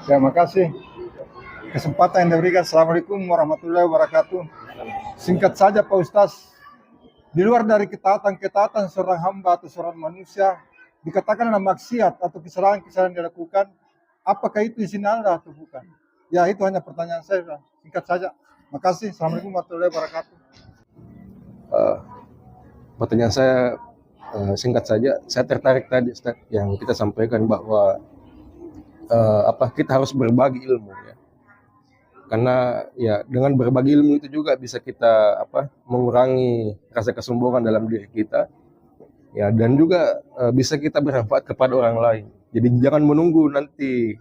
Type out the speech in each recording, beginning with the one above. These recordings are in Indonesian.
Ya, makasih kesempatan yang diberikan. Assalamualaikum warahmatullahi wabarakatuh. Singkat saja Pak Ustaz, di luar dari ketaatan-ketaatan seorang hamba atau seorang manusia, dikatakan ada maksiat atau kesalahan-kesalahan yang dilakukan, apakah itu izin Allah atau bukan? Ya, itu hanya pertanyaan saya. Singkat saja. Makasih. Assalamualaikum warahmatullahi wabarakatuh. Uh, Pertanyaan saya singkat saja. Saya tertarik tadi Ustaz, yang kita sampaikan bahwa kita harus berbagi ilmu ya. Karena ya dengan berbagi ilmu itu juga bisa kita mengurangi rasa kesombongan dalam diri kita ya, dan juga bisa kita bermanfaat kepada orang lain. Jadi jangan menunggu nanti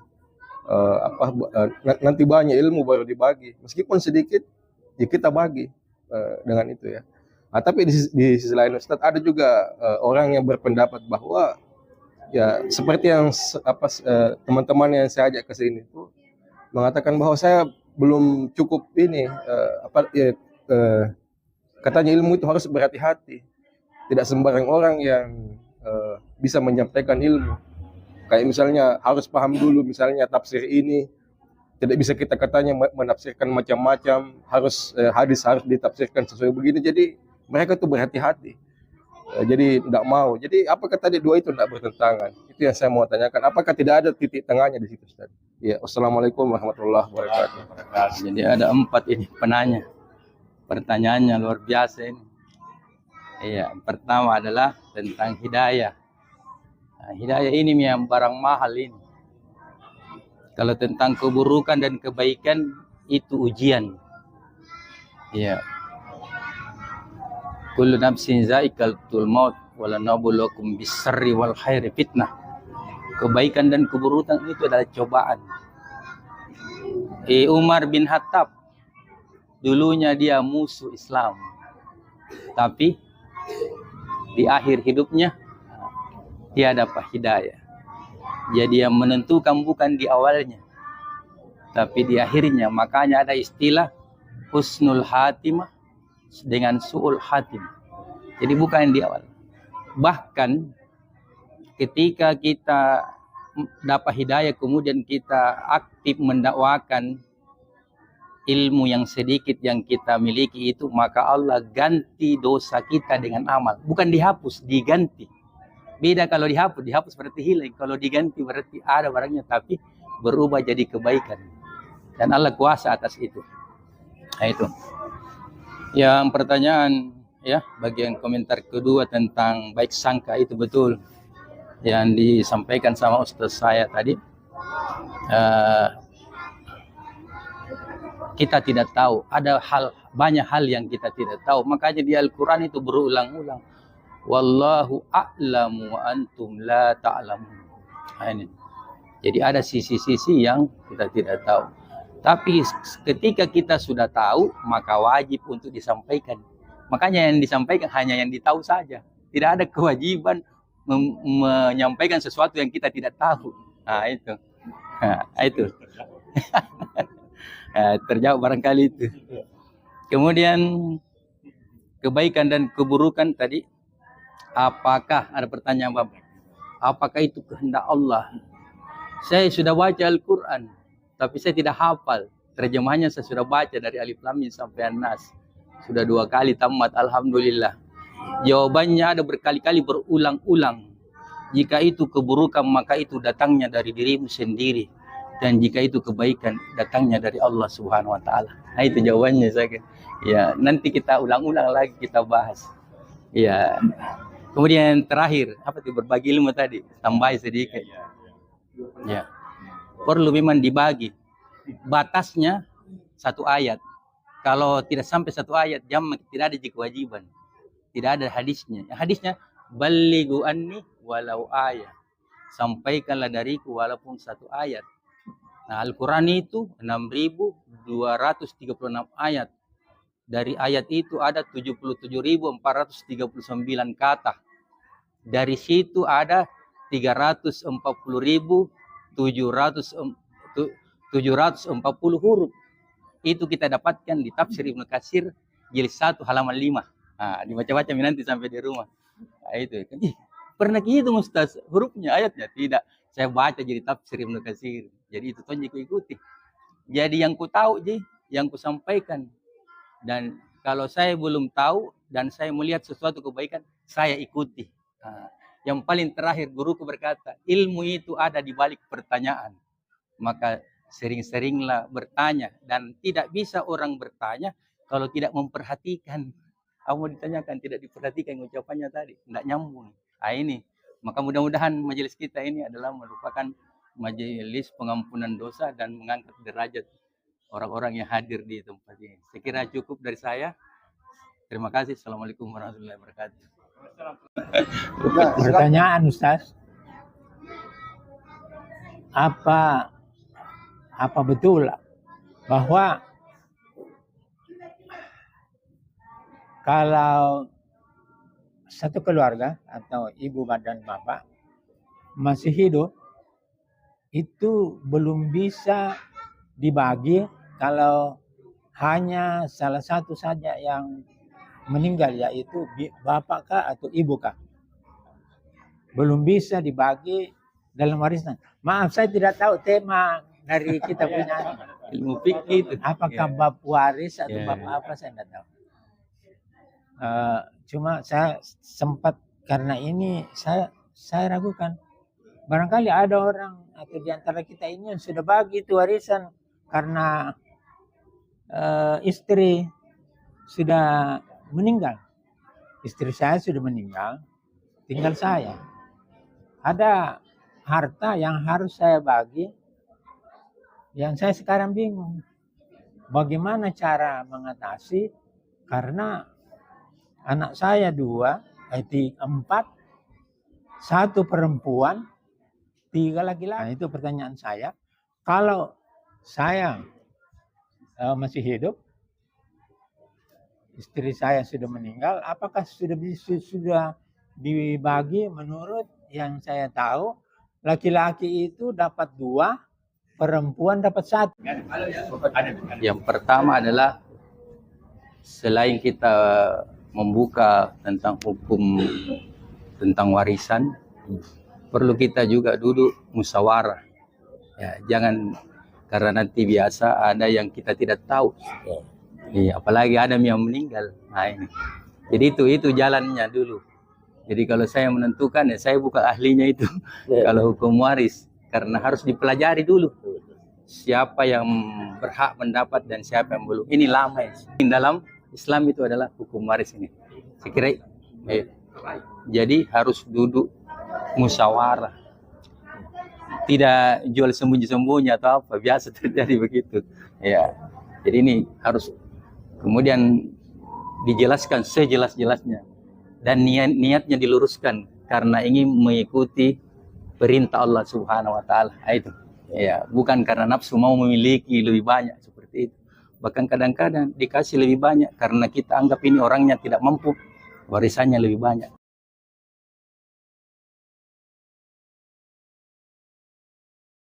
nanti banyak ilmu baru dibagi, meskipun sedikit ya kita bagi dengan itu ya. Nah, tapi di sisi lain Ustadz, ada juga orang yang berpendapat bahwa ya seperti yang teman-teman yang saya ajak ke sini itu mengatakan bahwa saya belum cukup ini katanya ilmu itu harus berhati-hati. Tidak sembarang orang yang bisa menyampaikan ilmu. Kayak misalnya harus paham dulu misalnya tafsir ini, tidak bisa kita katanya menafsirkan macam-macam, harus hadis harus ditafsirkan sesuai begini. Jadi mereka tuh berhati-hati. Jadi tidak mau. Jadi apakah tadi dua itu tidak bertentangan? Itu yang saya mau tanyakan. Apakah tidak ada titik tengahnya di situ, Ustaz? Ya, wassalamualaikum warahmatullahi wabarakatuh. Jadi ada 4 ini penanya. Pertanyaannya luar biasa ini. Iya, pertama adalah tentang hidayah. Nah, hidayah ini yang barang mahal ini. Kalau tentang keburukan dan kebaikan itu ujian. Iya. Kullu nafsin za'iqatul maut wala nabluwakum bis-syarri wal khairi fitnah. Kebaikan dan keburukan itu adalah cobaan. Umar bin Khattab dulunya dia musuh Islam, tapi di akhir hidupnya dia dapat hidayah. Jadi yang menentukan bukan di awalnya, tapi di akhirnya. Makanya ada istilah husnul hatimah dengan su'ul hatimah. Jadi bukan di awal. Bahkan ketika kita dapat hidayah kemudian kita aktif mendakwakan ilmu yang sedikit yang kita miliki itu, maka Allah ganti dosa kita dengan amal. Bukan dihapus, diganti. Beda kalau dihapus berarti hilang. Kalau diganti berarti ada barangnya tapi berubah jadi kebaikan. Dan Allah kuasa atas itu. Nah itu. Yang pertanyaan ya, bagian komentar kedua tentang baik sangka itu betul yang disampaikan sama Ustaz saya tadi. Kita tidak tahu, ada banyak hal yang kita tidak tahu. Makanya di Al-Quran itu berulang-ulang, wallahu a'lamu wa antum la ta'lamun. Nah, ini. Jadi ada sisi-sisi yang kita tidak tahu. Tapi ketika kita sudah tahu, maka wajib untuk disampaikan. Makanya yang disampaikan hanya yang ditahu saja. Tidak ada kewajiban menyampaikan sesuatu yang kita tidak tahu. Nah itu. Nah, itu. Terjawab barangkali itu. Kemudian kebaikan dan keburukan tadi, apakah ada pertanyaan Bapak? Apakah itu kehendak Allah? Saya sudah baca Al-Quran, tapi saya tidak hafal. Terjemahannya saya sudah baca dari Alif Lam Mim sampai An-Nas. Sudah 2 kali tamat, alhamdulillah. Jawabannya ada berkali-kali berulang-ulang. Jika itu keburukan, maka itu datangnya dari dirimu sendiri. Dan jika itu kebaikan, datangnya dari Allah Subhanahu wa Ta'ala. Nah itu jawabannya saya. Ya, nanti kita ulang-ulang lagi, kita bahas. Ya. Kemudian terakhir, apa itu berbagi ilmu tadi? Tambah sedikit. Ya. Perlu memang dibagi. Batasnya 1 ayat. Kalau tidak sampai 1 ayat, tidak ada kewajiban. Tidak ada hadisnya. Hadisnya, balighu anni walau ayat. Sampaikanlah dariku walaupun 1 ayat. Nah, Al-Quran itu 6.236 ayat. Dari ayat itu ada 77.439 kata. Dari situ ada 340.740 huruf. Itu kita dapatkan di tafsir Ibnu Katsir jilid 1 halaman 5. Nah, dibaca-baca nanti sampai di rumah. Nah, itu. Pernah hitung Ustaz hurufnya, ayatnya? Tidak. Saya baca jadi tafsir Ibnu Katsir. Jadi itu tonji ku ikuti. Jadi yang ku tahu yang ku sampaikan. Dan kalau saya belum tahu dan saya melihat sesuatu kebaikan, saya ikuti. Nah, yang paling terakhir guruku berkata, ilmu itu ada di balik pertanyaan. Maka sering-seringlah bertanya. Dan tidak bisa orang bertanya kalau tidak memperhatikan. Kamu mau ditanyakan, tidak diperhatikan ucapannya tadi. Tidak nyambung. Nah ini. Maka mudah-mudahan majelis kita ini adalah merupakan majelis pengampunan dosa dan mengangkat derajat orang-orang yang hadir di tempat ini. Saya kira cukup dari saya. Terima kasih. Assalamualaikum warahmatullahi wabarakatuh. Pertanyaan Ustaz, apa betul bahwa kalau satu keluarga atau ibu dan bapak masih hidup itu belum bisa dibagi kalau hanya salah satu saja yang meninggal, yaitu bapak kah atau ibu kah? Belum bisa dibagi dalam warisan. Maaf, saya tidak tahu tema dari kita punya Ilmu fikih itu. apakah bab waris atau bab apa, saya tidak tahu. Cuma saya sempat karena ini saya ragukan. Barangkali ada orang atau di antara kita ini yang sudah bagi itu warisan karena istri sudah meninggal. Istri saya sudah meninggal, tinggal saya. Ada harta yang harus saya bagi, yang saya sekarang bingung. Bagaimana cara mengatasi, karena anak saya 4, 1 perempuan, 3 laki-laki. Nah, itu pertanyaan saya. Kalau saya masih hidup, istri saya sudah meninggal, apakah sudah dibagi? Menurut yang saya tahu, laki-laki itu dapat 2, perempuan dapat 1. Yang pertama adalah selain kita membuka tentang hukum tentang warisan, perlu kita juga duduk musyawarah. Ya, jangan karena nanti biasa ada yang kita tidak tahu. Ya, apalagi ada yang meninggal. Nah, ini. Jadi itu jalannya dulu. Jadi kalau saya menentukan, ya saya bukan ahlinya itu. Kalau hukum waris, karena harus dipelajari dulu. Siapa yang berhak mendapat dan siapa yang belum. Ini lama ya. Dalam Islam itu adalah hukum waris ini. Saya kira jadi harus duduk musyawarah. Tidak jual sembunyi-sembunyi atau apa, biasa terjadi begitu. Ya. Jadi ini harus kemudian dijelaskan sejelas-jelasnya dan niatnya diluruskan karena ingin mengikuti perintah Allah Subhanahu wa taala. Itu. Ya, bukan karena nafsu mau memiliki lebih banyak seperti itu. Bahkan kadang-kadang dikasih lebih banyak karena kita anggap ini orangnya tidak mampu, warisannya lebih banyak.